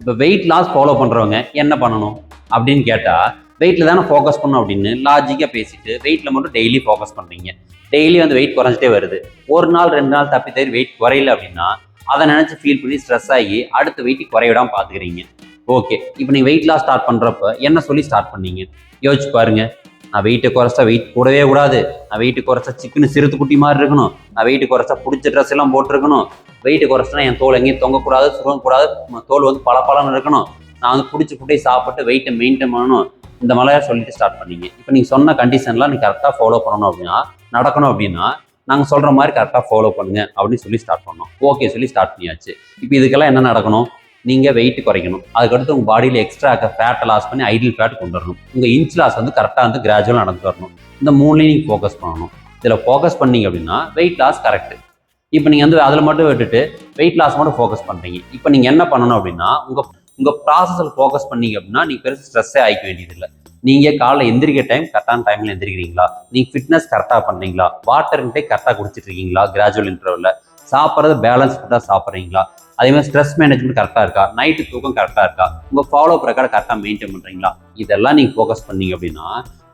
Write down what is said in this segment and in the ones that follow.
இப்போ weight loss follow பண்ணுறவங்க என்ன பண்ணணும் அப்படின்னு கேட்டால், வெயிட்டில் தானே ஃபோக்கஸ் பண்ணணும் அப்படின்னு லாஜிக்காக பேசிட்டு வெயிட்டில் மட்டும் டெய்லி ஃபோக்கஸ் பண்ணுறீங்க. டெய்லி வந்து வெயிட் குறைஞ்சிட்டே வருது. ஒரு நாள் 2 நாள் தப்பி தவறி வெயிட் குறையல அப்படின்னா அதை நினச்சி ஃபீல் பண்ணி ஸ்ட்ரெஸ் ஆகி அடுத்த வெயிட் குறையிடாமல் பார்த்துக்கிறீங்க. ஓகே, இப்போ நீங்கள் வெயிட் லாஸ் ஸ்டார்ட் பண்ணுறப்ப என்ன சொல்லி ஸ்டார்ட் பண்ணீங்க? யோசிச்சு பாருங்க. நான் வெயிட்டை குறைச்சா வெயிட் கூடவே கூடாது, நான் வெயிட்டு குறைச்சா சிக்கனு சிறுத்து குட்டி மாதிரி இருக்கணும், நான் வெயிட்டு குறைச்சா பிடிச்ச ட்ரெஸ் எல்லாம் போட்டிருக்கணும், வெயிட்டு குறைச்சா என் தோல் எங்கேயும் தொங்கக்கூடாது, சுருங்கக்கூடாது, தோல் வந்து பல இருக்கணும், நான் வந்து பிடிச்ச ஃபுட்டை சாப்பிட்டு வெயிட்டை மெயின்டைன் பண்ணணும், இந்த மாதிரிலாம் சொல்லிட்டு ஸ்டார்ட் பண்ணீங்க. இப்போ நீங்கள் சொன்ன கண்டிஷன்லாம் நீங்கள் கரெக்டாக ஃபாலோ பண்ணணும் அப்படின்னா நடக்கணும் அப்படின்னா நாங்கள் சொல்கிற மாதிரி கரெக்டாக ஃபாலோ பண்ணுங்க அப்படின்னு சொல்லி ஸ்டார்ட் பண்ணோம். ஓகே சொல்லி ஸ்டார்ட் பண்ணியாச்சு. இப்போ இதுக்கெல்லாம் என்ன நடக்கணும்? நீங்கள் வெயிட் குறைக்கணும். அதுக்கடுத்து உங்கள் பாடியில் எக்ஸ்ட்ரா ஃபேட்டை லாஸ் பண்ணி ஐடியல் ஃபேட் கொண்டு வரணும். உங்கள் இன்ச் லாஸ் வந்து கரெக்டாக வந்து கிராஜுவலாக நடந்து வரணும். இந்த 3லையும் நீங்கள் ஃபோக்கஸ் பண்ணணும். இதில் ஃபோக்கஸ் பண்ணீங்க அப்படின்னா வெயிட் லாஸ் கரெக்டு. இப்போ நீங்கள் வந்து அதில் மட்டும் விட்டுட்டு வெயிட் லாஸ் மட்டும் ஃபோக்கஸ் பண்ணுறீங்க. இப்போ நீங்கள் என்ன பண்ணணும் அப்படின்னா உங்கள் ப்ராசஸில் ஃபோக்கஸ் பண்ணீங்க அப்படின்னா நீங்கள் பெருசு ஸ்ட்ரெஸ்ஸே ஆகிக்க வேண்டியதில்லை. நீங்கள் காலைல எந்திரிக்க டைம் கரெக்டான டைமில் எந்திரிக்கிறீங்களா? நீங்கள் ஃபிட்னஸ் கரெக்டாக பண்ணுறீங்களா? வாட்டர் இன்டேக் கரெக்டாக குடிச்சிட்டு இருக்கீங்களா? கிராஜுவல் இன்டர்வலில் சாப்பிட்றது பேலன்ஸ் ஃபுட்டாக சாப்பிட்றீங்களா? அதே மாதிரி ஸ்ட்ரெஸ் மேனேஜ்மெண்ட் கரெக்டாக இருக்கா? நைட்டு தூக்கம் கரெக்டாக இருக்கா? உங்கள் ஃபாலோ பிரகாரம் கரெக்டாக மெயின்டைன் பண்ணுறீங்களா? இதெல்லாம் நீங்கள் ஃபோக்கஸ் பண்ணீங்க அப்படின்னா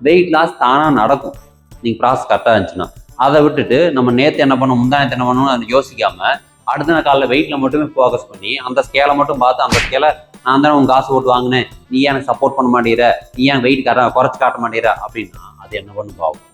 வெயிட் லாஸ் தானாக நடக்கும். நீங்கள் ப்ராசஸ் கரெக்டாக இருந்துச்சுன்னா. அதை விட்டுட்டு நம்ம நேற்று என்ன பண்ணணும், முந்தா நேற்று என்ன பண்ணணும்னு அதை யோசிக்காமல் அடுத்த நாள் காலையில் வெயிட்டில் மட்டுமே ஃபோக்கஸ் பண்ணி அந்த ஸ்கேலை மட்டும் பார்த்து அந்த ஸ்கேலை நான் தானே உங்கள் காசு போட்டு வாங்கினேன், நீ எனக்கு சப்போர்ட் பண்ண மாட்டேங்கிற, நீ ஏன் வெயிட் குறைச்சி காட்ட மாட்டேங்கிற அப்படின்னா அது என்ன பண்ணும் ஆகும்.